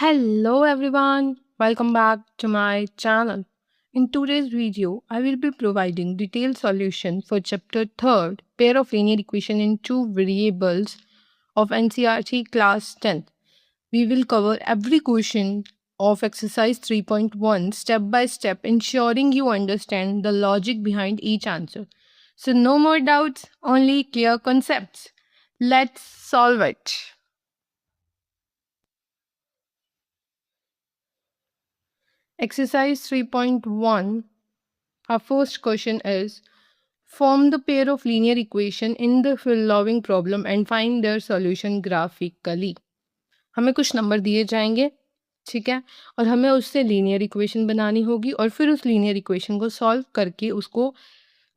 Hello everyone, welcome back to my channel. In today's video, I will be providing detailed solution for chapter 3rd, pair of linear equation in two variables of NCERT class 10. We will cover every question of exercise 3.1 step by step, ensuring you understand the logic behind each answer. So no more doubts, only clear concepts. Let's solve it. Exercise 3.1. Our first question is form the pair of linear equation in the following problem and find their solution graphically. हमें कुछ number दिए जाएंगे, ठीक है, और हमें उससे linear equation बनानी होगी और फिर उस लीनियर इक्वेशन को सॉल्व करके उसको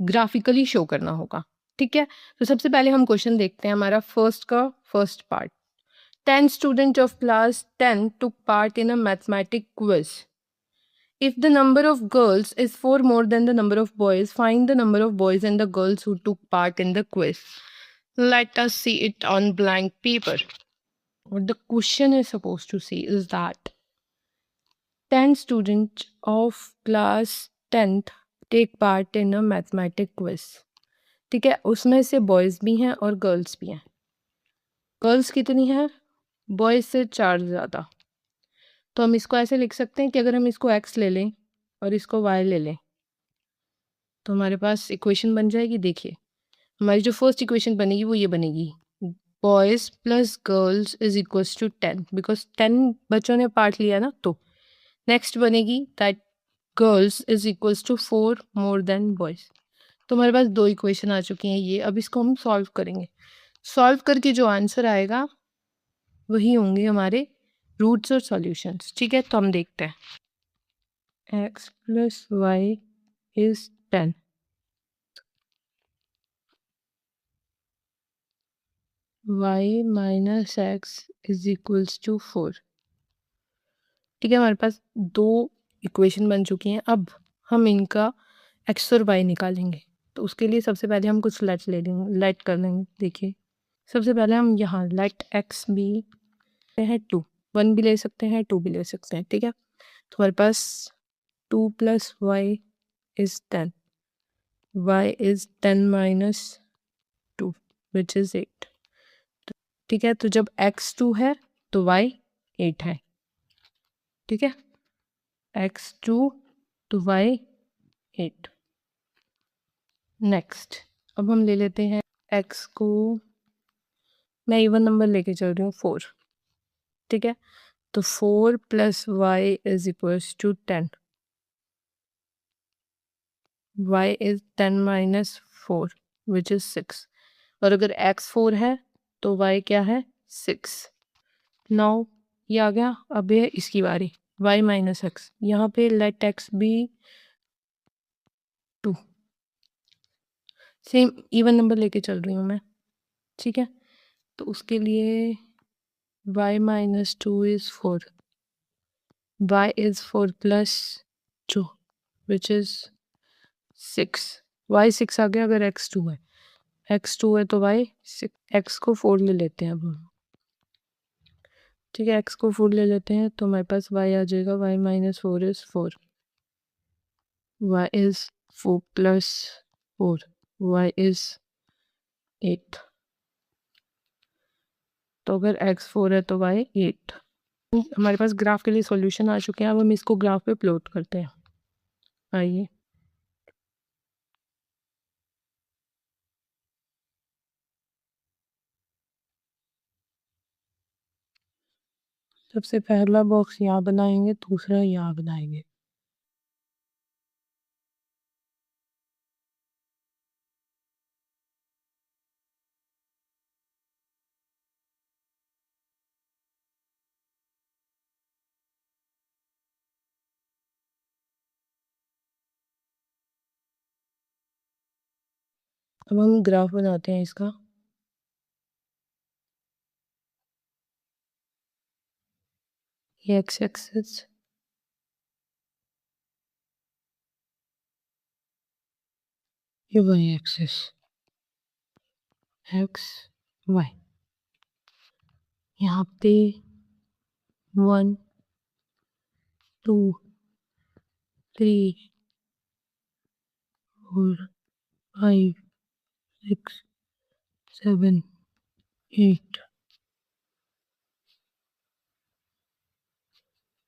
ग्राफिकली शो करना होगा. ठीक है, तो सबसे पहले हम क्वेश्चन देखते हैं. हमारा first part. 10 students of class 10 took part in a mathematics quiz. If the number of girls is 4 more than the number of boys, find the number of boys and the girls who took part in the quiz. Let us see it on blank paper. What the question is supposed to say is that 10 students of class 10th take part in a mathematics quiz. ठीक है, उसमें से boys भी हैं और girls भी हैं. Girls कितनी हैं? बॉयज़ से 4 ज़्यादा. तो हम इसको ऐसे लिख सकते हैं कि अगर हम इसको x ले लें और इसको y ले लें तो हमारे पास इक्वेशन बन जाएगी. देखिए, हमारी जो फर्स्ट इक्वेशन बनेगी वो ये बनेगी, boys plus girls is equals to 10, because 10 बच्चों ने पार्ट लिया ना. तो नेक्स्ट बनेगी that girls is equals to 4 more than boys. तो हमारे पास दो इक्वेशन आ चुकी हैं ये. अब इसको हम सॉल्व करेंगे. सॉल्व करके जो आंसर आएगा वही होंगे हमारे रूट्स और सॉल्यूशंस. ठीक है, तो हम देखते हैं. x plus y is 10. y minus x is equals to 4. ठीक है, हमारे पास दो इक्वेशन बन चुकी हैं. अब हम इनका x और y निकालेंगे. तो उसके लिए सबसे पहले हम कुछ लेट ले लेंगे, लेट कर लेंगे. देखिए, सबसे पहले हम यहाँ लेट x भी है 2, 1 भी ले सकते हैं, 2 भी ले सकते हैं. ठीक है, तो हमारे पास 2 plus y is 10. y is 10 minus 2 which is 8. ठीक है, तो जब x 2 है तो y 8 है. ठीक है, x 2 तो y 8. नेक्स्ट, अब हम ले लेते हैं x को, मैं इवन नंबर लेके चल रही हूँ 4. ठीक है, तो 4 plus y is equals to 10. y is 10 minus 4 which is 6. और अगर x 4 है तो y क्या है? 6. नाउ ये आ गया. अब है इसकी बारी, y माइनस एक्स. यहाँ पे लेट x भी 2. सेम इवन नंबर लेके चल रही हूँ मैं. ठीक है, तो उसके लिए y minus 2 is 4. y is 4 plus 2 which is 6. y 6 आ गया अगर x 2 है. x 2 है तो y 6. x को 4 ले लेते हैं अब हम. ठीक है, x को 4 ले लेते हैं तो हमारे पास y आ जाएगा. y minus 4 is 4. y is 4 plus 4. y is 8. तो अगर x 4 है तो y 8. हमारे पास ग्राफ के लिए सॉल्यूशन आ चुके हैं. अब हम इसको ग्राफ पे प्लॉट करते हैं. आइए, सबसे पहला बॉक्स यहाँ बनाएंगे, दूसरा यहाँ बनाएंगे. अब हम ग्राफ बनाते हैं इसका. ये एक्स एक्सिस, ये वाई एक्सिस, एक्स वाई. यहाँ पे 1 2 3 4 5 6 7 8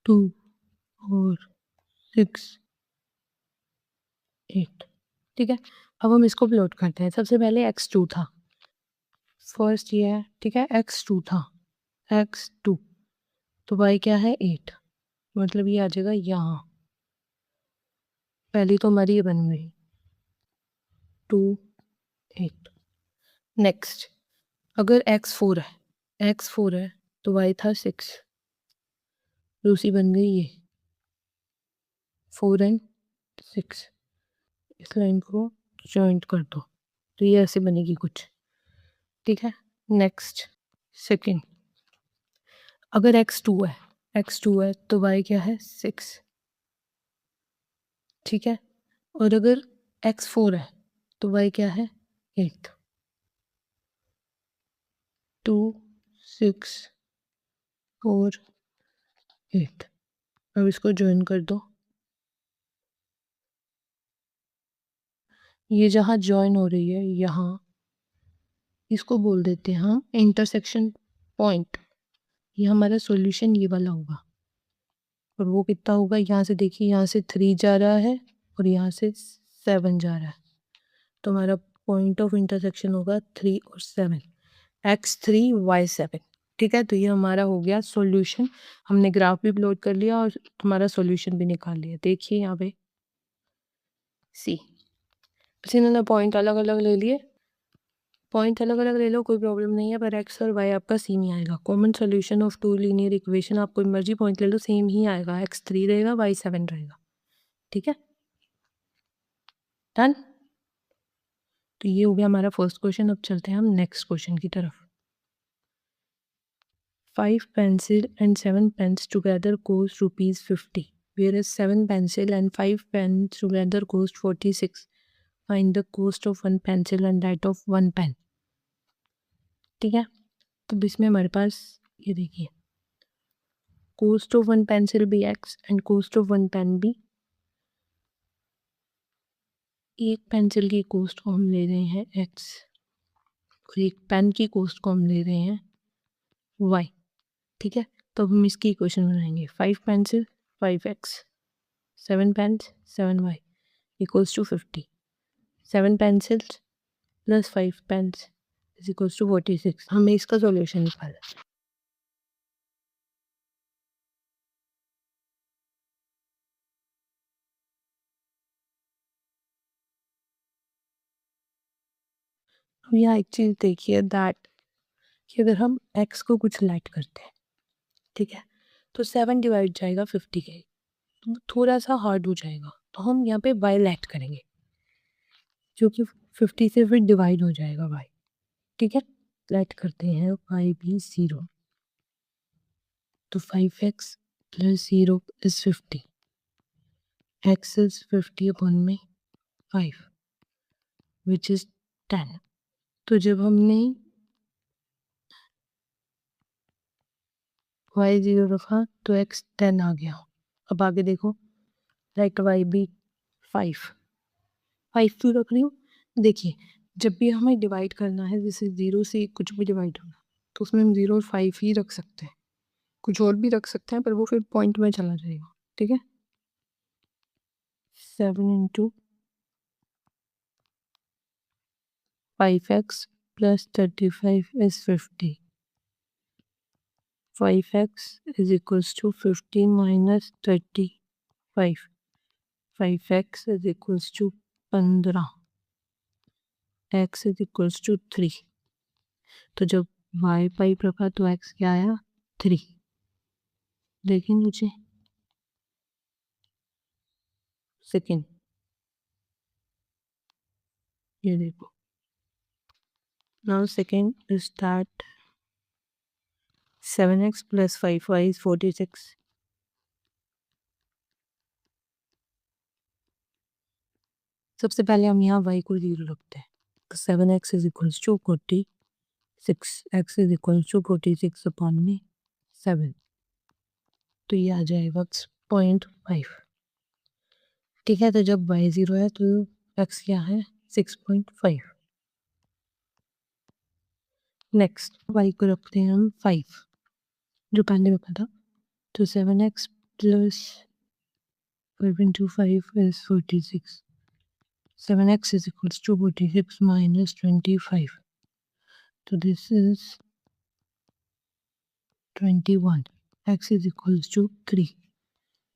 2 4 6 8। ठीक है, अब हम इसको प्लॉट करते हैं। सबसे पहले x2 था, फर्स्ट ये है, ठीक है, x2 था, x2, तो y क्या है 8, मतलब ये आ जाएगा यहाँ, पहली तो हमारी ये बन गई 2 8। नेक्स्ट, अगर x4 है तो y था 6, दूसरी बन गई ये 4 एंड 6। इस लाइन को जॉइंट कर दो तो ये ऐसे बनेगी कुछ, ठीक है। नेक्स्ट, सेकंड, अगर x2 है तो y क्या है 6, ठीक है, और अगर x4 है तो y क्या है 8, 2 6 4 8। अब इसको ज्वाइन कर दो, ये जहाँ ज्वाइन हो रही है यहाँ, इसको बोल देते हैं हम इंटरसेक्शन पॉइंट। ये हमारा सॉल्यूशन ये वाला होगा, और वो कितना होगा, यहाँ से देखिए, यहाँ से 3 जा रहा है और यहाँ से 7 जा रहा है, तो हमारा पॉइंट ऑफ इंटरसेक्शन होगा 3 और 7, x3 y7। ठीक है, तो ये हमारा हो गया सॉल्यूशन। हमने ग्राफ भी प्लॉट कर लिया और हमारा सॉल्यूशन भी निकाल लिया। देखिए यहाँ पे सी, बस इन्होंने पॉइंट अलग अलग ले लिए, पॉइंट अलग अलग ले लो कोई प्रॉब्लम नहीं है, पर एक्स और वाई आपका सेम ही आएगा। Common solution of two linear equation, आप कोई मर्जी पॉइंट ले लो सेम ही आएगा, x3 रहेगा y7 रहेगा। ठीक है, डन। तो ये हो गया हमारा फर्स्ट क्वेश्चन। अब चलते हैं हम नेक्स्ट क्वेश्चन की तरफ। 5 pencil and 7 pens together cost ₹50, whereas 7 pencil and 5 pens together cost 46. Find the cost of 1 pencil and that of 1 pen। ठीक है, तो इसमें हमारे पास ये देखिए, cost of 1 pencil भी x and cost of 1 pen भी। एक पेंसिल की कॉस्ट को हम ले रहे हैं x और एक पेन की कॉस्ट को हम ले रहे हैं y। ठीक है, तो हम इसकी इक्वेशन बनाएंगे। 5 pencil 5x, 7 pens 7y equals to 50। 7 pencils plus 5 pens is equals to 46। हमें इसका सॉल्यूशन निकालना है। अब यहाँ एक चीज़ देखिए दैट कि अगर हम x को कुछ लेट करते हैं, ठीक है, तो 7 डिवाइड जाएगा 50 के, तो थोड़ा सा हार्ड हो जाएगा, तो हम यहाँ पे y लेट करेंगे जो कि 50 से फिर डिवाइड हो जाएगा y। ठीक है, लेट करते हैं y भी 0, तो 5x plus 0 is 50, x is 50 upon में 5 विच इज 10। तो जब हमने y 0 रखा तो x 10 आ गया। अब आगे देखो, राइट y भी 5 क्यों रख रही हूँ, देखिए जब भी हमें डिवाइड करना है, जैसे 0 से कुछ भी डिवाइड होना, तो उसमें हम 0 और 5 ही रख सकते हैं, कुछ और भी रख सकते हैं पर वो फिर पॉइंट में चला जाएगा। ठीक है, 7 into 5x plus 35 is 50, 5x is equals to 50 minus 35, 5x is equals to 15, x is equals to 3। तो जब y 5 रखा तो x क्या आया 3। देखिए नीचे सेकेंड, ये देखो, now second is that 7x plus 5y is 46। सबसे पहले हम यहाँ y को 0 रखते हैं, तो 7x is equals to 46, x is equals to 46 upon में 7, तो ये आ जाएगा 6.5। ठीक है, तो जब y 0 है तो x क्या है 6.5। नेक्स्ट y को रखते हैं हम 5 जो पहले में था, तो 7x plus 5 into 5 is 46. 7x is equals to 46 minus 25. So this is 21. X is equals to 3.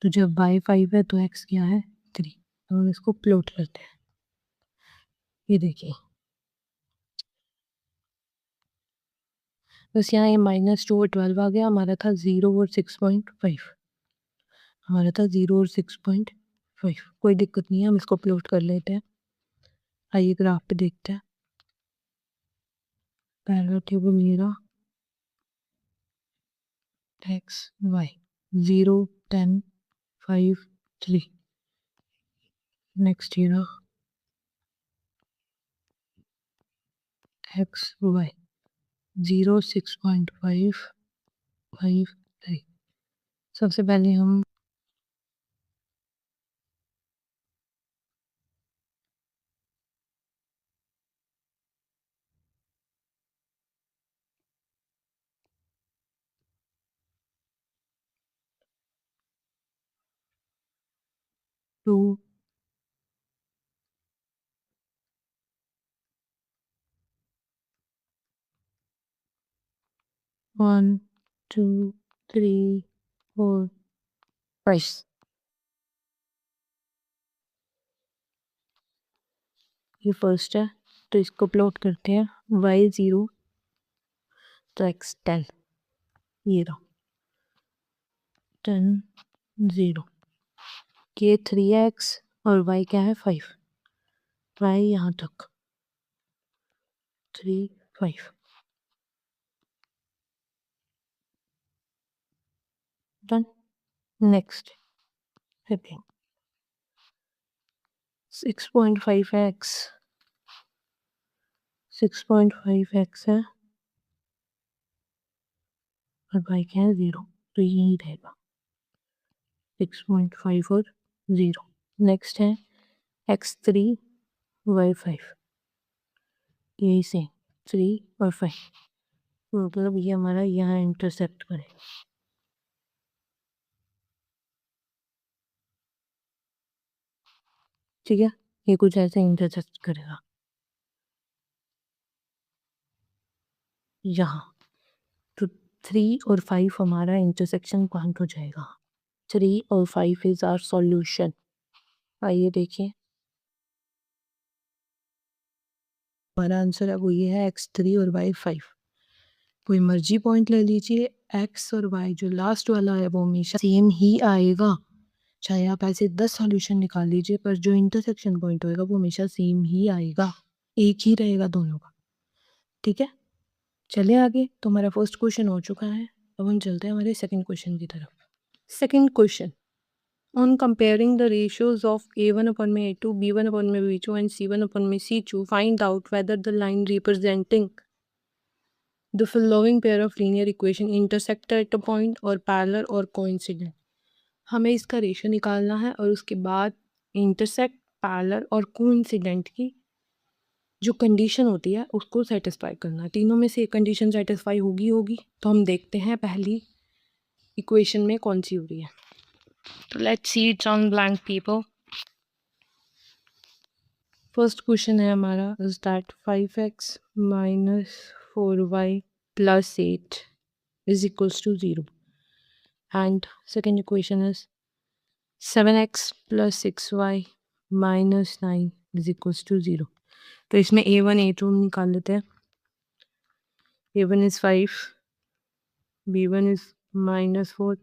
तो जब y 5 है तो x क्या है 3। तो हम इसको प्लॉट करते हैं। ये देखिए, बस यहाँ ये -2 और 12 आ गया। हमारा था 0 और 6.5। हमारा था 0 और 6.5। कोई दिक्कत नहीं है, हम इसको प्लॉट कर लेते हैं। आइए ग्राफ पे देखते हैं। पहला टेबल मेरा x y 0 10 5 3। नेक्स्ट ये रहा x y 0 6.5 5 3। सबसे पहले हम टू 1 2 3 4 5। ये फर्स्ट है, तो इसको प्लॉट करते हैं। y 0 तो x 10। ये रहा 10 0। ये 3x और y क्या है 5। y यहाँ तक 3 5 done. Next second 6.5x 6.5x है और y क्या है 0, तो यही रहेगा 6.5 और 0। नेक्स्ट है x3 y5, यही से 3 और 5, मतलब ये हमारा यहाँ इंटरसेक्ट करेगा। ठीक है, ये कुछ ऐसे इंटरसेक्ट करेगा यहाँ, तो 3 और 5 हमारा इंटरसेक्शन पॉइंट हो जाएगा। 3 और 5 इज आवर सॉल्यूशन। आइए देखिए, हमारा आंसर है वो ये है x3 और y5। कोई मर्जी पॉइंट ले लीजिए, x और y जो लास्ट वाला है वो हमेशा सेम ही आएगा। चाहे आप ऐसे 10 सॉल्यूशन निकाल लीजिए, पर जो इंटरसेक्शन पॉइंट होएगा वो हमेशा सेम ही आएगा, एक ही रहेगा दोनों का। ठीक है, चलिए आगे। तो हमारा फर्स्ट क्वेश्चन हो चुका है, अब हम चलते हैं हमारे सेकंड क्वेश्चन की तरफ। Second question, on comparing the ratios of a1 upon में a2, b1 upon में b2 and c1 upon में c2, find out whether the line representing the following pair of linear equation intersect at a point or parallel or coincident। हमें इसका ratio निकालना है और उसके बाद इंटरसेक्ट, पैरेलल और कोइंसिडेंट की जो कंडीशन होती है उसको सेटिस्फाई करना। तीनों में से एक कंडीशन सेटिस्फाई होगी, तो हम देखते हैं पहली इक्वेशन में कौन सी हो रही है। तो let's see it's on blank paper. First question है हमारा is that 5x minus 4y plus 8 is equals to 0 and second equation is 7x plus 6y minus 9 is equals to 0। तो इसमें a1 a2 निकाल लेते हैं। a1 is 5, b1 is minus 4,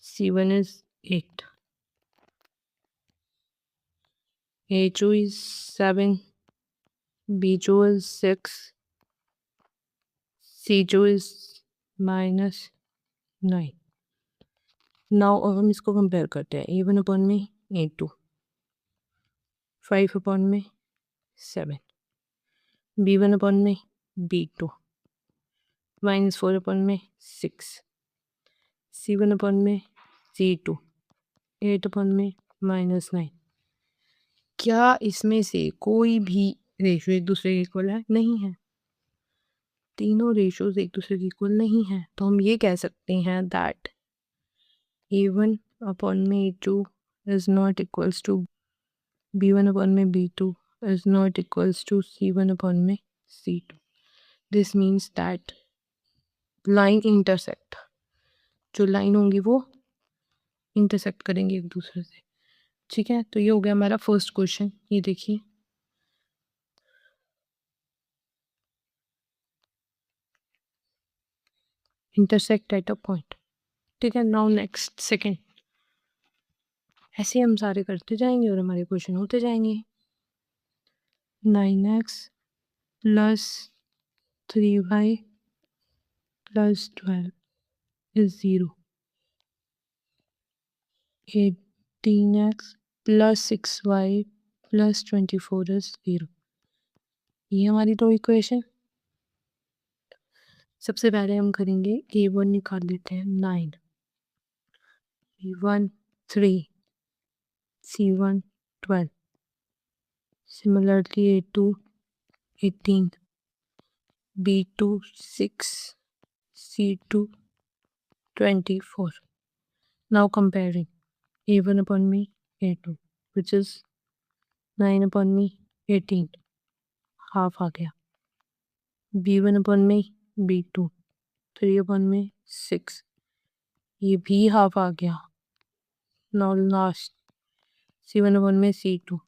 c1 is 8, a2 is 7, b2 is 6, c2 is minus 9। Now अब हम इसको compare करते हैं। a1 अपॉन में a2, 5 अपॉन में 7, b1 अपॉन में b2, -4 अपॉन में 6, c1 अपॉन में c2, 8/-9। क्या इसमें से कोई भी रेशो एक दूसरे के इक्वल है? नहीं है। तीनों रेशोज एक दूसरे के इक्वल नहीं है, तो हम ये कह सकते हैं that A1/A2 is not equals to B1/B2 is not equals to C1/C2. This means that line intersect, जो लाइन होंगी वो इंटरसेक्ट करेंगे एक दूसरे से। ठीक है, तो ये हो गया हमारा फर्स्ट क्वेश्चन। ये देखिए, इंटरसेक्ट एट अ पॉइंट। ठीक है, नाउ नेक्स्ट सेकंड। ऐसे हम सारे करते जाएंगे और हमारे क्वेश्चन होते जाएंगे। 9x plus 3y plus 12 is 0. 18x plus 6y plus 24 is 0. ये हमारी दो इक्वेशन। सबसे पहले हम करेंगे A1 निकाल लेते हैं 9, B1 3, C1 12, similarly A2 18, B2 6, C2 24. Now comparing A1/A2, which is 9/18, half आ गया। B1/B2 3/6, ये भी हाफ आ गया। Now last C1/C2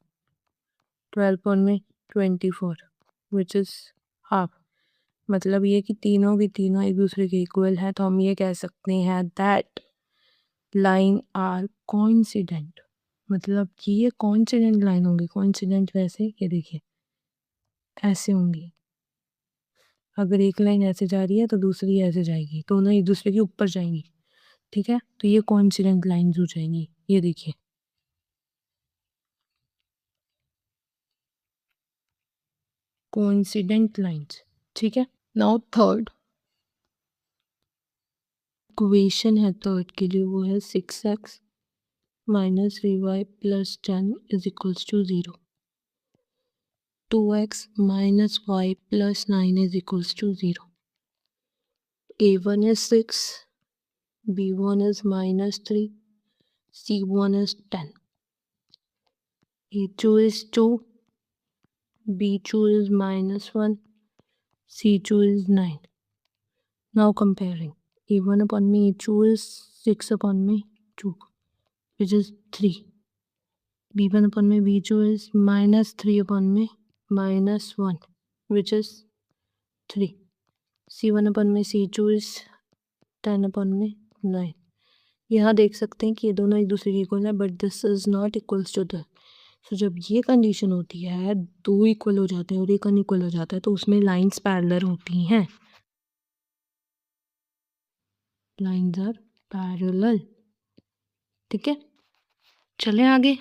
12/24, which is half. मतलब ये कि तीनों की तीनों एक दूसरे के इक्वल है, तो हम ये कह सकते हैं दैट लाइन आर कोइंसिडेंट। मतलब कि ये कोइंसिडेंट लाइन होंगी। कोइंसिडेंट वैसे, ये देखिए ऐसे होंगी। अगर एक लाइन ऐसे जा रही है तो दूसरी ऐसे जाएगी, दोनों एक दूसरे के ऊपर जाएंगी। ठीक है, तो ये कोइंसिडेंट लाइंस हो जाएंगी। ये देखिए, कोइंसिडेंट लाइंस। ठीक है, नाउ थर्ड इक्वेशन है थर्ड के लिए, वो है 6x minus 3y plus 10 is equals to 0. 2x minus y plus 9 is equals to 0. A1 is 6, B1 is minus 3, C1 is 10. A2 is 2, B2 is minus 1, C2 is 9. Now comparing, A1/A2 is 6/2, which is 3. B1/B2 is minus 3/-1, which is 3. C1/C2 is 10/9. यहाँ देख सकते हैं कि ये दोनों एक दूसरे के इक्वल है, but this is not equals to the. तो जब ये कंडीशन होती है, दो इक्वल हो जाते हैं और एक अनइक्वल हो जाता है, तो उसमें लाइंस पैरेलल होती हैं। Lines are parallel. ठीक है, चलें आगे।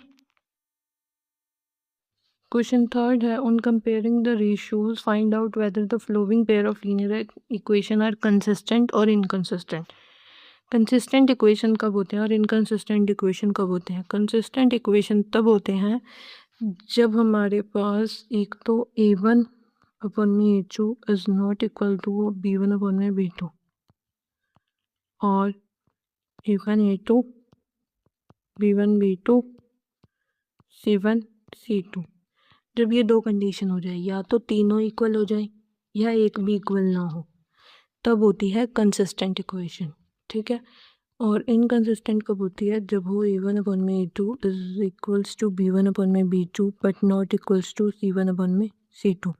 क्वेश्चन थर्ड है, on comparing the ratios find out whether the following pair of linear equation are consistent और इनकंसिस्टेंट। कंसिस्टेंट इक्वेशन कब होते हैं और इनकंसिस्टेंट इक्वेशन कब होते हैं? कंसिस्टेंट इक्वेशन तब होते हैं जब हमारे पास एक तो A1/A2 is not equal to B1/B2 और A1/A2 B1/B2 C1/C2। जब ये दो कंडीशन हो जाए, या तो तीनों इक्वल हो जाए या एक भी इक्वल ना हो, तब होती है कंसिस्टेंट इक्वेशन। ठीक है, और इनकंसिस्टेंट कब होती है? जब हो A1/A2 is equals to B1/B2 but not equals to C1/C2।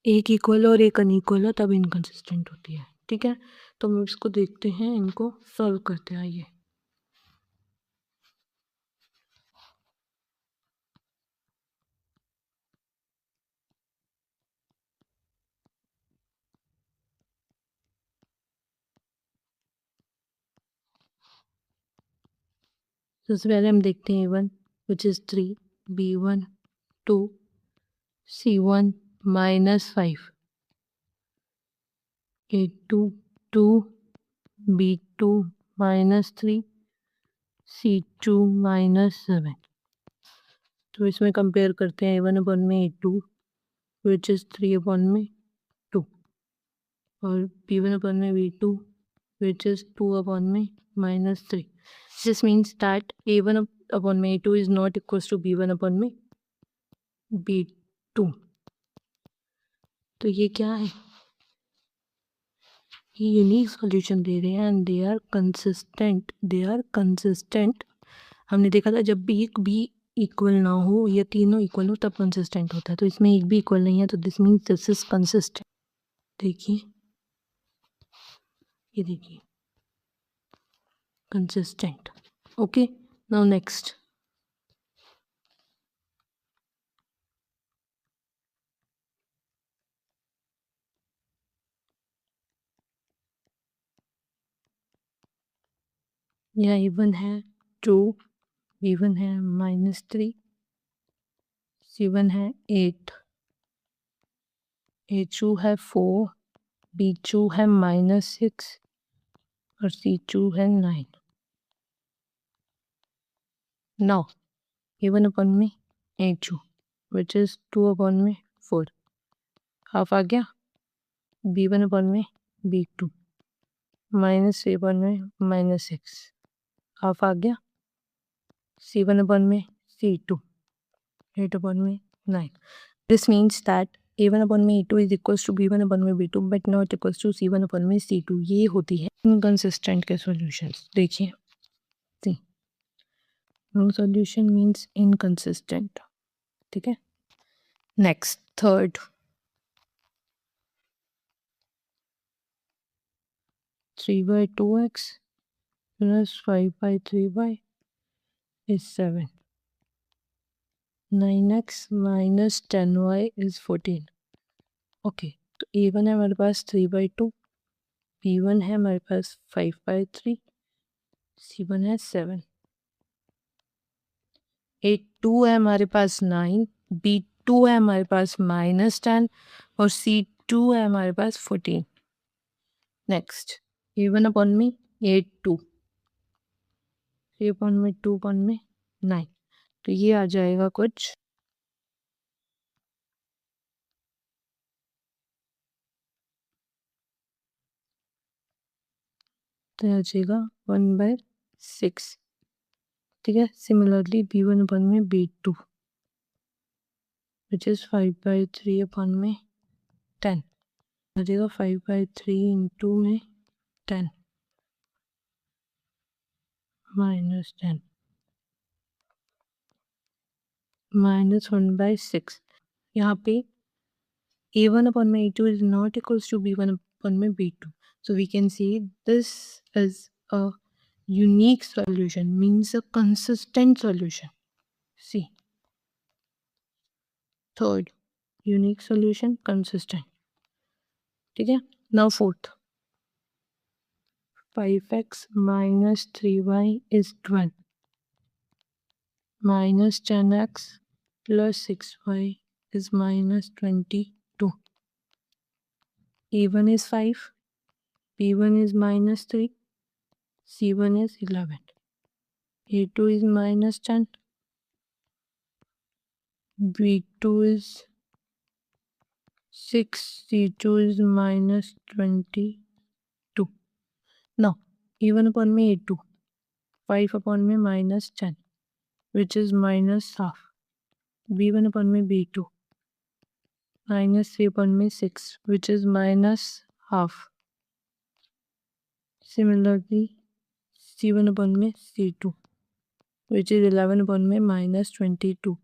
एक इक्वल और एक अनइक्वल हो तब इनकंसिस्टेंट होती है। ठीक है, तो हम इसको देखते हैं, इनको सॉल्व करते हैं। आइए, सबसे पहले हम देखते हैं A1 which is 3, B1 2, C1 -5, A2 2, B2 -3, C2 -7। तो इसमें कंपेयर करते हैं A1 अपॉन में A2 विच इज़ 3 अपॉन में 2 और B1 upon में B2 which is 2 upon में -3. This means that A1 upon में A2 is not equals to B1 upon में B2. तो ये क्या है? ये यूनिक सॉल्यूशन दे रहे हैं एंड दे आर कंसिस्टेंट। हमने देखा था जब भी एक भी इक्वल ना हो या तीनों इक्वल हो तब कंसिस्टेंट होता है, तो इसमें एक भी इक्वल नहीं है तो this means this is consistent. देखिए, ये देखिए consistent. Okay, now next. यहाँ A1 है 2, B1 है -3, C1 है 8, A2 है 4, B2 है -6 और C2 है 9। Now A1 upon में A2 which is 2 upon में 4, हाफ आ गया। B1 upon में B2 -3 upon में -6, हाफ आ गया। C1 upon में C2 8 upon में 9. This means that A1 upon में A2 is equals to B1 upon में B2 but not equals to C1 upon में C2. ये होती है inconsistent के solutions। देखिए, see, no solution means inconsistent। ठीक है, next third, 3/2x plus 5/3y is 7. 9x minus 10y is 14। Okay, तो A1 है हमारे पास 3/2, B1 है हमारे पास 5/3, C1 है 7, A2 है हमारे पास 9, B2 है हमारे पास -10 और C2 है हमारे पास 14। नेक्स्ट, A1 अपॉन में A2, 3 अपॉन में 2 अपॉन में 9, तो ये आ जाएगा कुछ तो आ जाएगा 1/6। ठीक है, सिमिलरली B1 अपॉन में B2 विच इज़ 5/3 अपॉन में 10 आ जाएगा 5/3 इंटू में 10 -10 -1/6। यहाँ पे A1 upon में A2 is not equals to B1 upon में B2. So we can say this is a unique solution, means a consistent solution. See, third, unique solution, consistent. ठीक है, now fourth, 5x minus 3y is 12 minus 10x plus 6y is minus 22. A1 is 5, B1 is -3, C1 is 11, A2 is -10, B2 is 6, C2 is -22. Now, A1 upon में A2, 5 upon में -10, which is -half. B1 upon में B2, -3 upon में 6, which is -half. Similarly, C1 upon में C2, which is 11 upon में -22,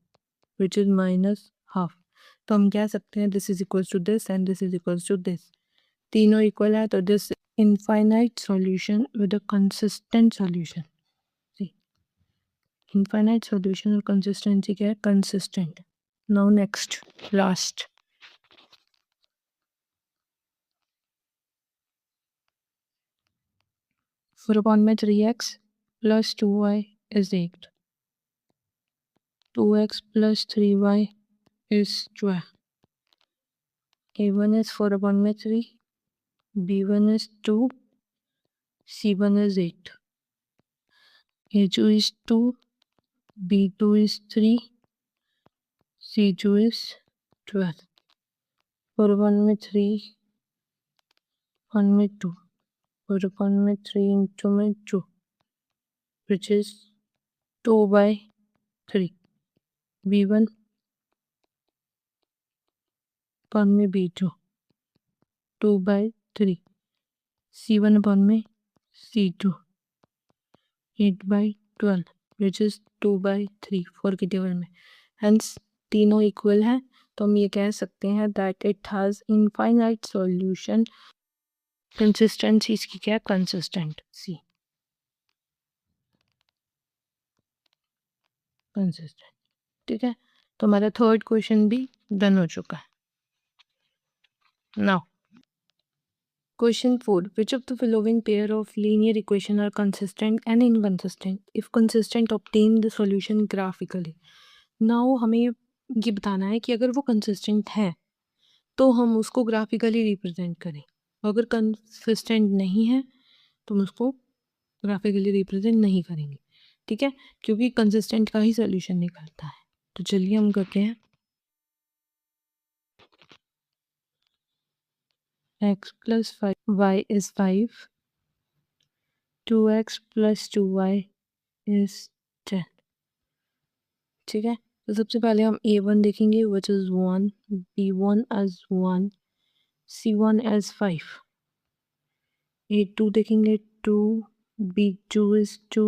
which is -half. तो हम कह सकते हैं this is equals to this and this is equals to this, तीनों इक्वल है तो this infinite solution with a consistent solution. Infinite solution और कंसिस्टेंसी क्या है? Consistent. Now next last, four upon में 3x plus 2y is 8, 2x plus 3y is 12. A1 is 4 upon में 3, B1 is 2, C1 is 8. A2 is 2, B2 is 3, C2 is 12. और 1 में 3, 1 में 2, और 1 में 3 into में 2, which is 2 by 3. B1 upon में B2, 2 by 3. C1 upon में C2, 8 by 12, which is 2 by 3 4 के टेबल में. Hence तीनों इक्वल हैं, तो हम ये कह सकते हैं that it has infinite solution. Consistency इसकी क्या है? कंसिस्टेंट. सी कंसिस्टेंट. ठीक है, तो हमारा थर्ड क्वेश्चन भी डन हो चुका है. Now Question 4. Which of the following pair of linear equation are consistent and inconsistent? If consistent, obtain the solution graphically. Now हमें ये बताना है कि अगर वो consistent है तो हम उसको graphically represent करें. अगर consistent नहीं है तो हम उसको graphically represent नहीं करेंगे. ठीक है, क्योंकि consistent का ही solution निकलता है. तो चलिए हम करते हैं. x plus 5y is 5. 2x plus 2y is 10. ठीक है, तो सबसे पहले हम a1 देखेंगे which is 1, b1 as 1, c1 as 5. a2 देखेंगे 2, b2 is 2,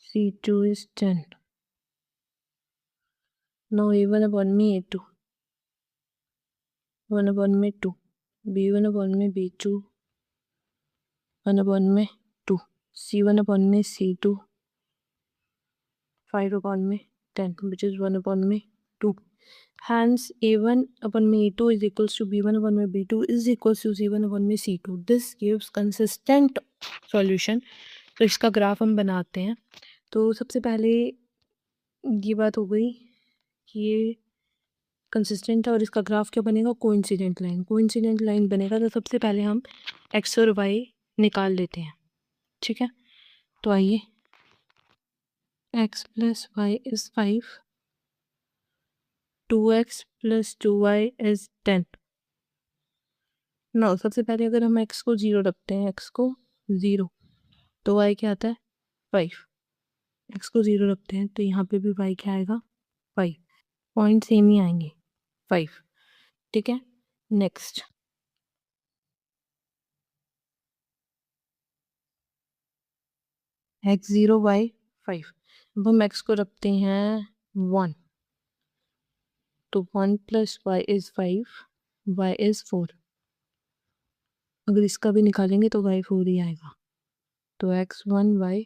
c2 is 10. Now a1 upon में a2, 1 upon में 2, b1 upon में b2, 1 upon में 2, c1 upon में c2, 5 upon में 10, which is 1 upon में 2. Hence a1 upon में a2 is equals to b1 upon में b2 is equals to c1 upon में c2. This gives consistent solution. तो इसका ग्राफ हम बनाते हैं. तो सबसे पहले ये बात हो गई कि ये कंसिस्टेंट है और इसका ग्राफ क्या बनेगा? Coincident line. कोइंसिडेंट लाइन बनेगा तो सबसे पहले हम x और y निकाल लेते हैं. ठीक है, तो आइए. x plus y is 5. 2x plus 2y is 10. No सबसे पहले अगर हम x को 0 रखते हैं, x को 0, तो y क्या आता है? 5. x को 0 रखते हैं तो यहाँ पे भी y क्या आएगा? 5. पॉइंट सेम ही आएंगे, 5. ठीक है, नेक्स्ट. x 0 y 5. अब हम x को रखते हैं 1, तो 1 plus y is 5, y is 4. अगर इसका भी निकालेंगे तो y 4 ही आएगा, तो x 1 y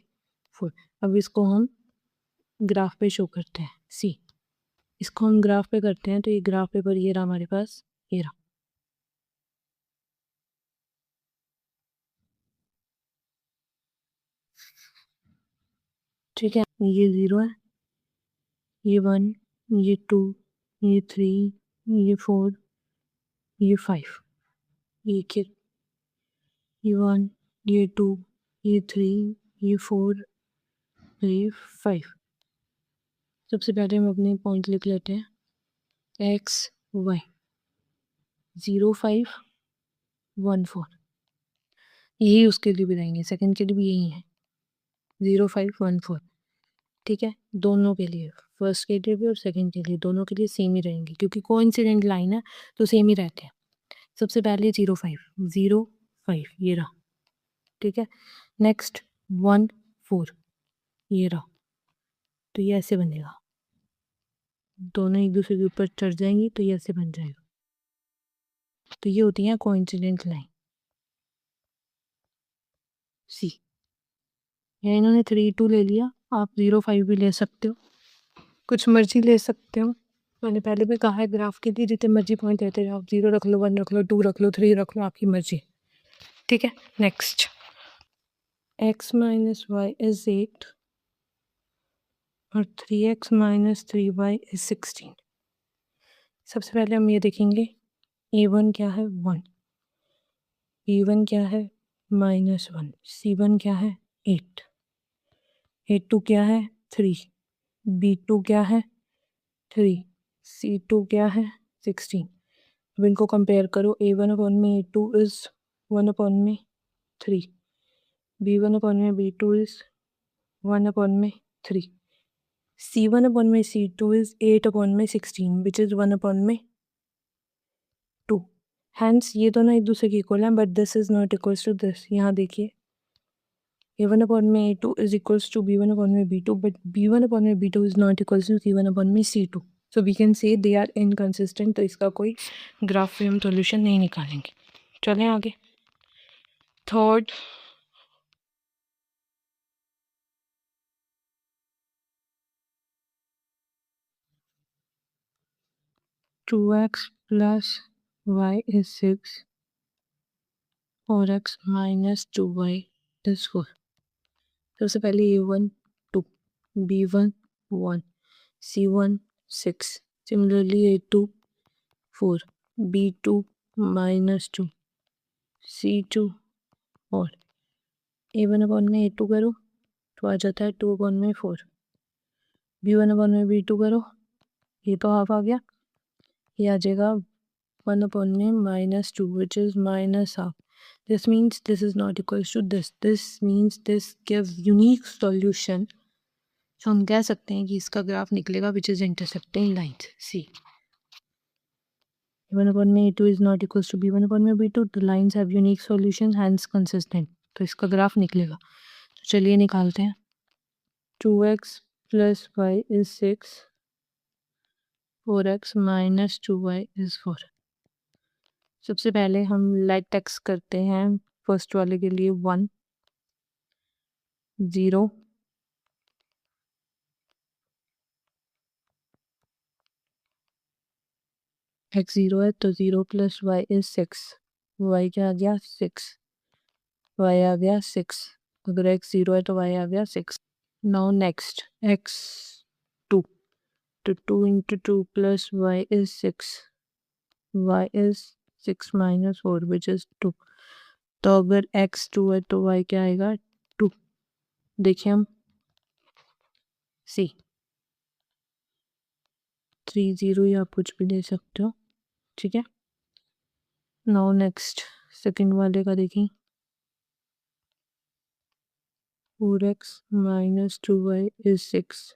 4. अब इसको हम ग्राफ पे शो करते हैं. सी इसको हम ग्राफ पे करते हैं तो ये ग्राफ पेपर ये रहा हमारे पास, ये रहा. ठीक है, ये 0 है, ये 1, ये 2, ये 3, ये 4, ये 5, ये 1, ये 2, ये 3, ये 4, ये 5. सबसे पहले हम अपने पॉइंट लिख लेते हैं. x y 0 5 1 4. यही उसके लिए भी रहेंगे, सेकंड के लिए भी यही है, 0 5 1 4. ठीक है, दोनों के लिए, फर्स्ट के लिए भी और सेकंड के लिए, दोनों के लिए सेम ही रहेंगे क्योंकि कोइंसिडेंट लाइन है तो सेम ही रहते हैं. सबसे पहले 0 5 0 5 ये रहा. ठीक है, नेक्स्ट 1 4 ये रहा. तो ये ऐसे बनेगा, दोनों एक दूसरे के ऊपर चढ़ जाएंगी तो ये ऐसे बन जाएगा. तो ये होती है कोइंसिडेंट लाइन. सी या इन्होंने 3 2 ले लिया, आप 0 5 भी ले सकते हो, कुछ मर्जी ले सकते हो. मैंने पहले भी कहा है ग्राफ के लिए जितने मर्जी पॉइंट रहते हैं, आप 0 रख लो, 1 रख लो, 2 रख लो, 3 रख लो, आपकी मर्जी. ठीक है, next. x minus y is 8 और 3x minus 3y is 16. सबसे पहले हम ये देखेंगे a1 क्या है? 1, b1 क्या है? -1, c1 क्या है? 8. A2 क्या है 3, B2 क्या है 3, C2 क्या है 16। अब इनको कंपेयर करो, A1 अपॉन में A2 इज 1 अपॉन में 3, B1 अपॉन में B2 इज 1 अपॉन में 3, C1 upon में C2 is 8 upon में 16 which is 1 upon में 2। Hence ये दोनों एक दूसरे के इक्वल हैं, but this is not equals to this। यहाँ देखिए A1 upon में A2 is equals to B1 upon में B2, but B1 upon में B2 is not equals to C1 upon में C2। So we can say they are inconsistent। तो इसका कोई graph पे हम सोल्यूशन नहीं निकालेंगे। चलें आगे। Third, two x plus y is 6, 4x minus 2y is 4। सबसे पहले A1 2, B1 1, C1 6, similarly A2 4, B2 minus 2, C2 4। A1 upon में A2 करो तो आ जाता है 2 अपॉन में 4, B1 अपॉन में B2 करो, ये तो हाफ आ गया, ये आ जाएगा 1 upon में -2 which is minus half। This means this is not equals to this। This means this gives unique solution। So हम कह सकते हैं कि इसका ग्राफ निकलेगा which is intersecting lines C। A1 upon में A2 is not equals to B1 upon में B2। The lines have unique solution hence consistent। तो इसका ग्राफ निकलेगा। तो चलिए निकालते हैं। 2x plus y is 6, 4x minus 2y is 4। सबसे पहले हम लेट एक्स करते हैं, फर्स्ट वाले के लिए 1 0, x 0 है तो 0 प्लस वाई इज 6, वाई क्या आ गया 6, वाई आ गया 6। अगर x 0 है तो y आ गया 6। नाउ नेक्स्ट x 2, तो 2 into 2 plus y is 6, y is 6 minus 4 which is 2। तो अगर x 2 है तो y क्या आएगा 2। देखिए हम सी 3 0 या आप कुछ भी ले सकते हो, ठीक है। नाउ नेक्स्ट सेकंड वाले का देखें, 4x minus 2y is 6,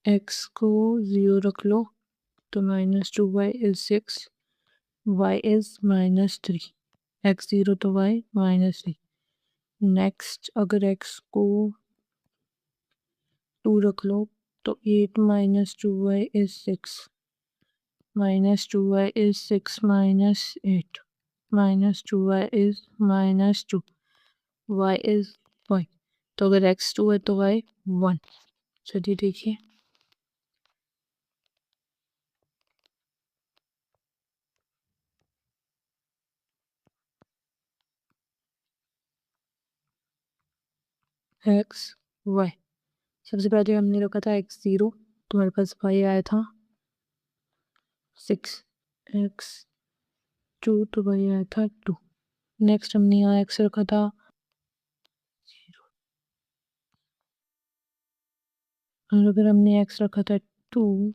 x को 0 रख लो तो -2y is 6, y is -3, x 0 तो y -3। नेक्स्ट अगर x को 2 रख लो तो 8 minus 2y is 6, -2y is 6 minus 8, -2y is -2, y is 5। तो अगर x 2 है तो y 1। चलिए देखिए x y, सबसे पहले हमने रखा था x 0, तो हमारे पास y आया था 6, x 2 तो y आया था 2। नेक्स्ट हमने यहाँ x रखा था 0, और अगर हमने x रखा था 2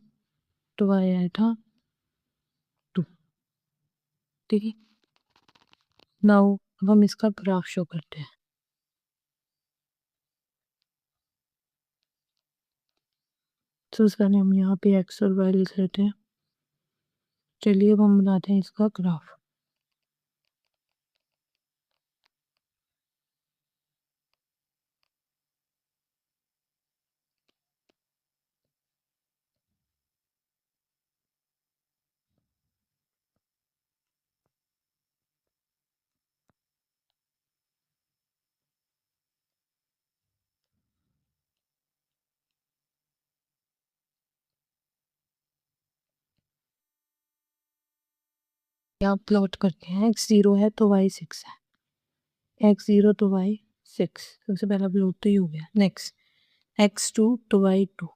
तो y आया था 2, ठीक है। नाउ अब हम इसका ग्राफ शो करते हैं। तो उसका हम यहाँ पे x और y लिख लेते हैं। चलिए अब हम बनाते हैं इसका ग्राफ। यहाँ प्लॉट करते हैं, x 0 है तो y 6 है, x 0 तो y 6, सबसे पहला प्लॉट तो ये हो गया। नेक्स्ट x 2 तो y 2,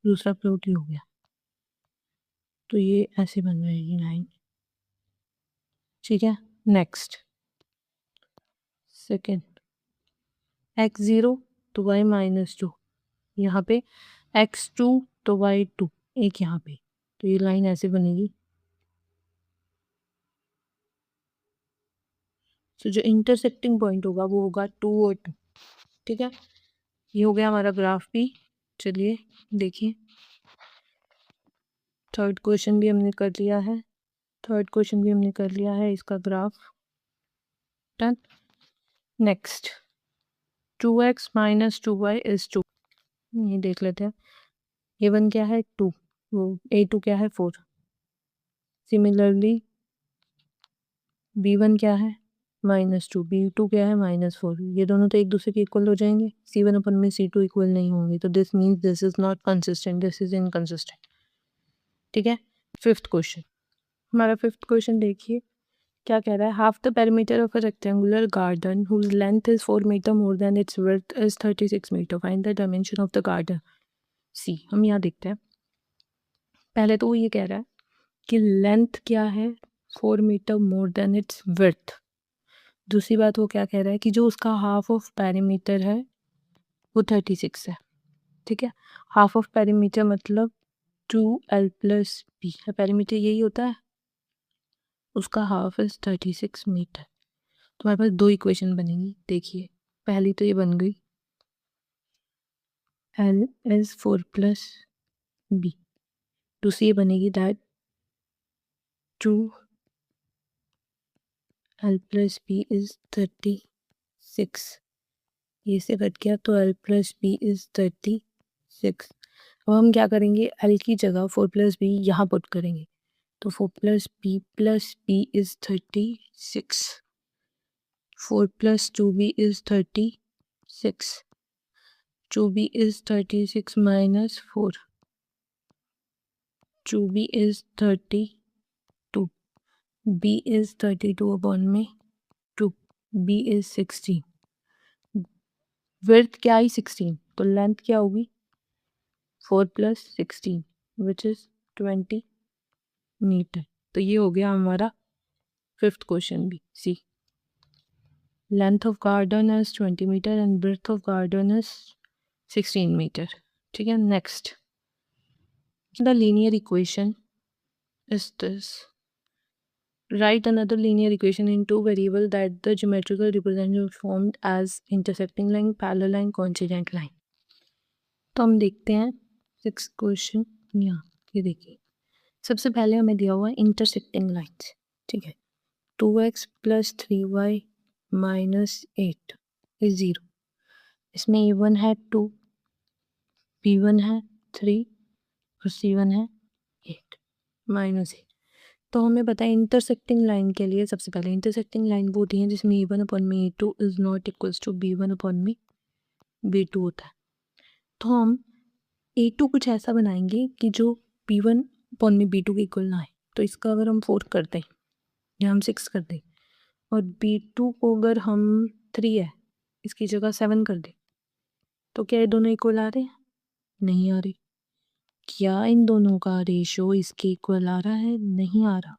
दूसरा प्लॉट ये हो गया। तो ये ऐसे बन जाएगी लाइन, ठीक है। नेक्स्ट सेकेंड x0 तो y -2, यहाँ पे x2 तो y2, एक यहाँ पे, तो ये लाइन ऐसे बनेगी। तो जो इंटरसेक्टिंग पॉइंट होगा वो होगा 2 और 2, ठीक है। ये हो गया हमारा ग्राफ भी। चलिए देखिए, थर्ड क्वेश्चन भी हमने कर लिया है, इसका graph done. Next 2x - 2y = 2, ये देख लेते हैं। a1 क्या है 2, वो a2 क्या है 4। सिमिलरली b1 क्या है -2, b2 क्या है -4, ये दोनों तो एक दूसरे के इक्वल हो जाएंगे। c1/में c2 इक्वल नहीं होंगे, तो this means this is not consistent, this is inconsistent, ठीक है। फिफ्थ क्वेश्चन, हमारा फिफ्थ क्वेश्चन देखिए क्या कह रहा है। Half the perimeter of a rectangular garden whose length is 4 metre more than its width is 36 metre, find the dimension of the garden. See, हम यहाँ देखते हैं। पहले तो वो ये कह रहा है कि लेंथ क्या है 4 metre more than its width. दूसरी बात वो क्या कह रहा है कि जो उसका हाफ ऑफ पेरीमीटर है वो 36 है, ठीक है। हाफ ऑफ पेरीमीटर मतलब 2l + b, पेरीमीटर यही होता है, उसका हाफ इज 36 मीटर। तो हमारे पास दो इक्वेशन बनेगी। देखिए पहली तो ये बन गई l is 4 + b, दूसरी ये बनेगी दैट 2l + b is 36, ये से कट गया तो l + b is 36। अब हम क्या करेंगे, l की जगह 4 + b यहाँ पुट करेंगे, तो 4 + b + b is 36, 4 + 2b is 36, 2b is 36 minus 4, 2b is 32, b is 32/2, b is 16, width क्या आई 16, तो लेंथ क्या होगी 4 + 16 विच इज 20 मीटर। तो ये हो गया हमारा फिफ्थ क्वेश्चन भी। See, length of garden is 20 metre and breadth of garden is 16 metre, ठीक है। Next, the linear equation is this, write another linear equation in two variables that the geometrical representation is formed as intersecting line, parallel line, coincident line। तो हम देखते हैं six question यहाँ, ये देखिए सबसे पहले हमें दिया हुआ है इंटरसेक्टिंग लाइन्स, ठीक है। 2x + 3y - 8 is 0, इसमें a1 है 2, b1 है 3 और c1 है 8 -8। तो हमें पता है इंटरसेक्टिंग लाइन के लिए सबसे पहले इंटरसेक्टिंग लाइन वो होती है जिसमें a1/में a2 is not equals to b1/में b2 होता है। तो हम a2 कुछ ऐसा बनाएंगे कि जो b1/में b2 के इक्वल ना आए। तो इसका अगर हम 4 कर दें या हम 6 कर दें और b2 को अगर हम 3 है इसकी जगह 7 कर दें, तो क्या ये दोनों इक्वल आ रहे हैं? नहीं आ रहे। क्या इन दोनों का रेशो इसके इक्वल आ रहा है? नहीं आ रहा।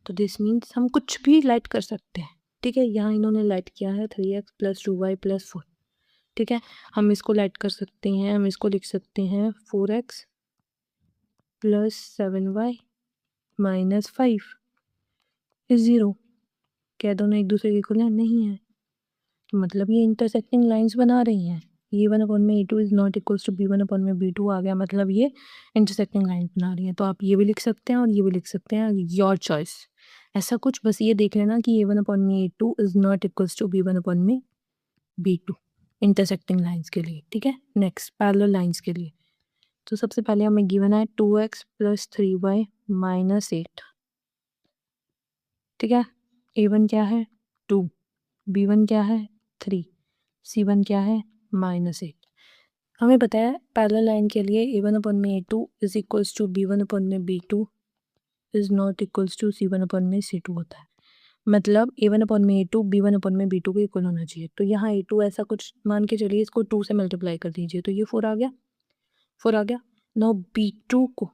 तो दिस मीन्स हम कुछ भी लाइट कर सकते हैं, ठीक है। यहाँ इन्होंने लाइट किया है 3x + 2y + 4, ठीक है। हम इसको लाइट कर सकते हैं, हम इसको लिख सकते हैं 4x + 7y - 5 इज 0। क्या दोनों एक दूसरे के इक्वल है? नहीं है। तो मतलब ये इंटरसेक्टिंग लाइंस बना रही हैं। a1/में a2 is not equals to b1/में b2 आ गया, मतलब ये इंटरसेक्टिंग लाइंस बना रही है। तो आप ये भी लिख सकते हैं और ये भी लिख सकते हैं, योर चॉइस। ऐसा कुछ बस ये देख लेना कि a1/में a2 is not equals to b1/में b2 इंटरसेक्टिंग लाइंस के लिए, ठीक है। नेक्स्ट पैरेलल लाइंस के लिए, तो सबसे पहले हमें गिवन है 2x + 3y - 8, ठीक है। a1 क्या है 2, b1 क्या है 3, c1 क्या है -8। हमें पता है पैरेलल लाइन के लिए a1/में a2 इज इक्वल्स टू b1/में b2 is not equals to c1/में c2 होता है। मतलब a1/में a2 b1/में b2 के इक्वल होना चाहिए। तो यहाँ a2 ऐसा कुछ मान के चलिए, इसको 2 से मल्टीप्लाई कर दीजिए, तो ये 4 आ गया, 4 आ गया। नाउ b2 को,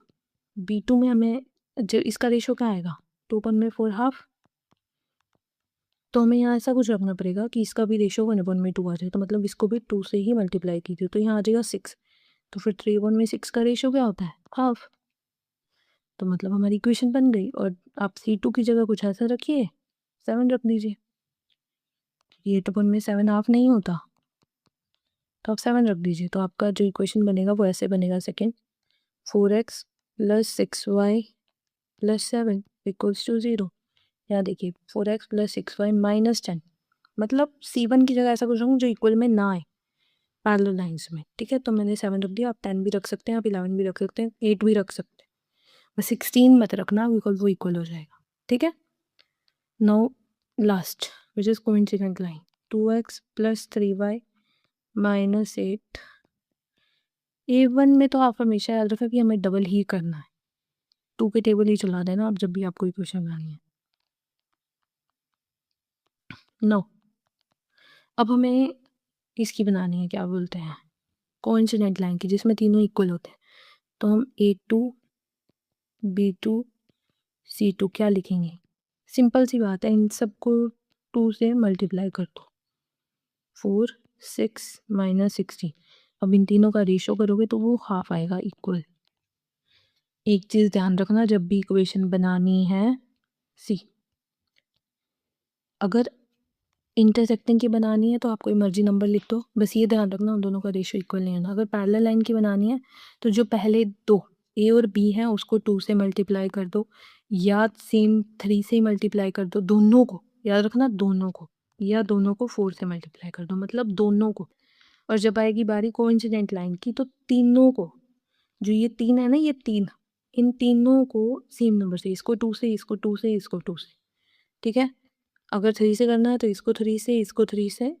b2 में हमें जो इसका रेशो क्या आएगा 2/4 हाफ, तो हमें यहाँ ऐसा कुछ रखना पड़ेगा कि इसका भी रेशो 1/2 आ जाए, तो मतलब इसको भी 2 से ही मल्टीप्लाई कीजिए, तो यहाँ आ जाएगा 6। तो फिर 3/6 का रेशो क्या होता है? हाफ। तो मतलब हमारी इक्वेशन बन गई। और आप C2 की जगह कुछ ऐसा रखिए, 7 रख दीजिए। ये 8/7 हाफ नहीं होता, तो आप 7 रख दीजिए। तो आपका जो इक्वेशन बनेगा वो ऐसे बनेगा, सेकेंड 4x + 6y + 7 = 0। यहाँ देखिए 4x + 6y - 10, मतलब C1 की जगह ऐसा कुछ रखूँ जो इक्वल में ना आए पैरेलल लाइंस में, ठीक है। तो मैंने 7 रख दिया। आप 10 भी रख सकते हैं, आप 11 भी रख सकते हैं, 8 भी रख सकते हैं, बस 16 मत रखना बिकॉज वो इक्वल हो जाएगा, ठीक है। Now last which is coincident line, 2x + 3y - 8। A1 में तो आप हमेशा याद रखें कि हमें डबल ही करना है, 2 के टेबल ही चला देना आप जब भी आपको इक्वेशन बनानी है। नो, अब हमें इसकी बनानी है, क्या बोलते हैं, कोइंसिडेंट लाइन की, जिसमें तीनों इक्वल होते हैं। तो हम A2 B2 C2 क्या लिखेंगे? सिंपल सी बात है, इन सबको 2 से मल्टीप्लाई कर दो, 4 6 - 16। अब इन तीनों का रेशो करोगे तो वो हाफ आएगा, इक्वल। एक चीज़ ध्यान रखना, जब भी इक्वेशन बनानी है सी, अगर इंटरसेक्टिंग की बनानी है तो आप कोई मर्जी नंबर लिख दो, बस ये ध्यान रखना उन दोनों का रेशो इक्वल नहीं होना। अगर पैरेलल लाइन की बनानी है तो जो पहले दो ए और बी हैं उसको 2 से मल्टीप्लाई कर दो, या सेम 3 से मल्टीप्लाई कर दो, दोनों को याद रखना, दोनों को, या दोनों को 4 से मल्टीप्लाई कर दो, मतलब दोनों को। और जब आएगी बारी कोइंसिडेंट लाइन की तो तीनों को, जो ये 3 है ना, ये 3, इन तीनों को सेम नंबर से, इसको 2 से, इसको 2 से, इसको 2 से, ठीक है। अगर 3 से करना है तो इसको 3 से, इसको 3 से,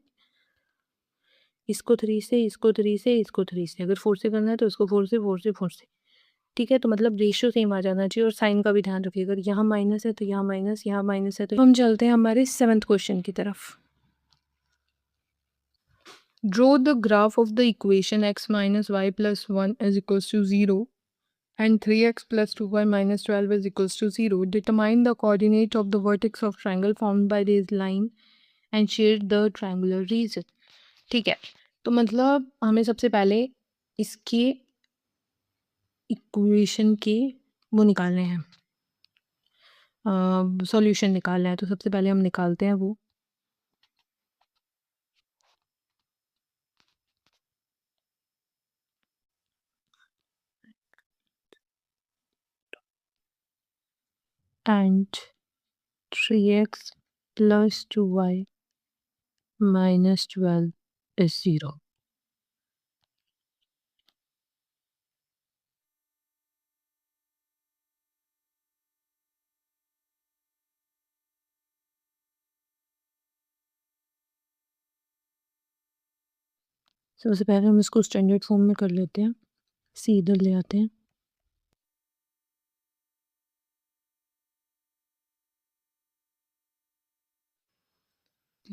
इसको 3 से, इसको 3 से, इसको 3 से। अगर 4 से करना है तो इसको 4 से, 4 से, 4 से, ठीक है। तो मतलब रेशियो सेम आ जाना चाहिए। और साइन का भी ध्यान रखिएगा, अगर यहाँ माइनस है तो यहाँ माइनस, यहाँ माइनस है तो। हम चलते हैं हमारे 7th क्वेश्चन की तरफ। Draw the graph of the equation x minus y plus 1 is equals to 0 and 3x plus 2y minus 12 is equals to 0. Determine the coordinate of the vertex of triangle formed by this line and shade the triangular region. ठीक है, तो मतलब हमें सबसे पहले इसके equation के वो निकालने हैं, सॉल्यूशन निकालना है। तो सबसे पहले हम निकालते हैं वो। And 3x plus 2y minus 12 is 0. सबसे पहले हम इसको स्टैंडर्ड फॉर्म में कर लेते हैं, सी इधर ले आते हैं।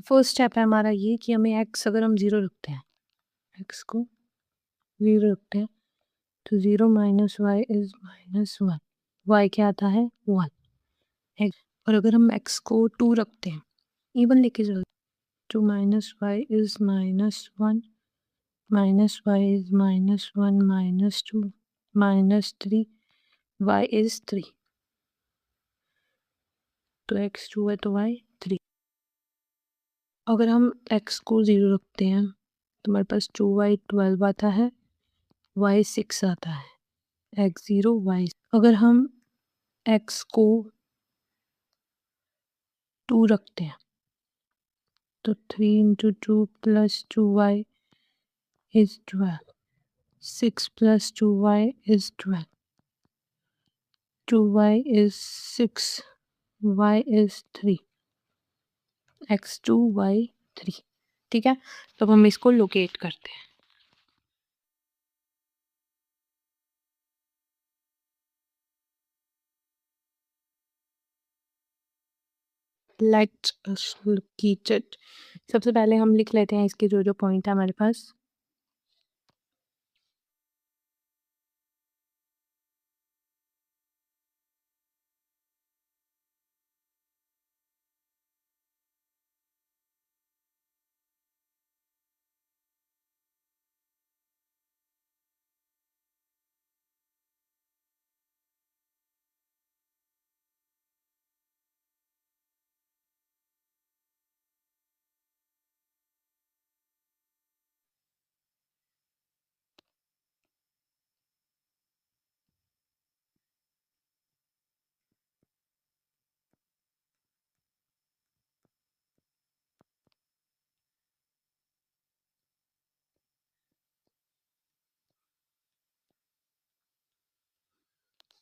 फर्स्ट स्टेप है हमारा ये कि हमें एक्स अगर हम 0 रखते हैं, एक्स को 0 रखते हैं तो 0 माइनस वाई इज -1, वाई क्या आता है 1 एक्स। और अगर हम एक्स को 2 रखते हैं, इवन लेके चलते, 2 minus y is -1 minus y is -1 -2 -3 y is 3, तो x 2 है तो y 3। अगर हम x को 0 रखते हैं तो हमारे पास 2y 12 आता है, y 6 आता है, x 0 y। अगर हम x को 2 रखते हैं तो 3 × 2 + 2y is 12, 6 + 2y is 12, 2y is 6, y is 3, x2 y3, ठीक है। तो अब हम इसको लोकेट करते हैं। Let's locate it. सबसे पहले हम लिख लेते हैं इसके जो जो पॉइंट है हमारे पास।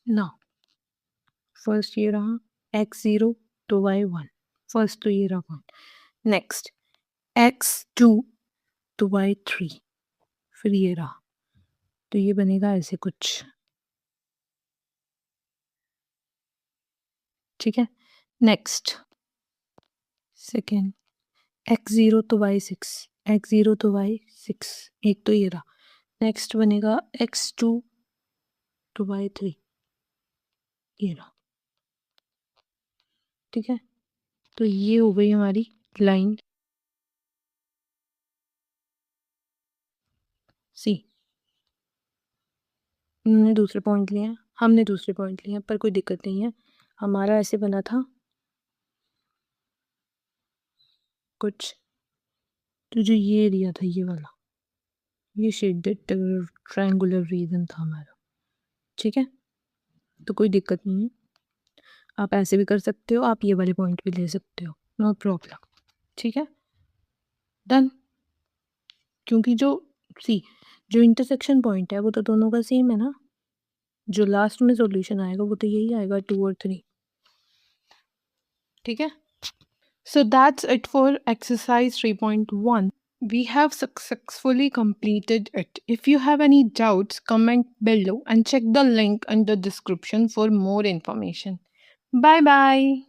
ना फर्स्ट ये रहा x0 तो y1, फर्स्ट तो ये रहा पॉइंट। नेक्स्ट x2 तो y3, फिर ये रहा, तो ये बनेगा ऐसे कुछ, ठीक है। नेक्स्ट सेकेंड x0 तो y6, x0 तो y6, एक तो ये रहा। नेक्स्ट बनेगा x2 तो y3, ये रहा, ठीक है। तो ये हो गई हमारी लाइन सी। उन्होंने दूसरे पॉइंट लिए हैं, हमने दूसरे पॉइंट लिए हैं, पर कोई दिक्कत नहीं है। हमारा ऐसे बना था कुछ, तो जो ये एरिया था ये वाला, ये शेडेड ट्रायंगुलर रीजन था हमारा, ठीक है। तो कोई दिक्कत नहीं है, आप ऐसे भी कर सकते हो, आप ये वाले पॉइंट भी ले सकते हो, नो प्रॉब्लम, ठीक है। डन। क्योंकि जो इंटरसेक्शन पॉइंट है वो तो दोनों का सेम है ना, जो लास्ट में सॉल्यूशन आएगा वो तो यही आएगा 2 और 3, ठीक है। So that's it for exercise 3.1. We have successfully completed it. If you have any doubts, comment below and check the link in the description for more information. Bye bye.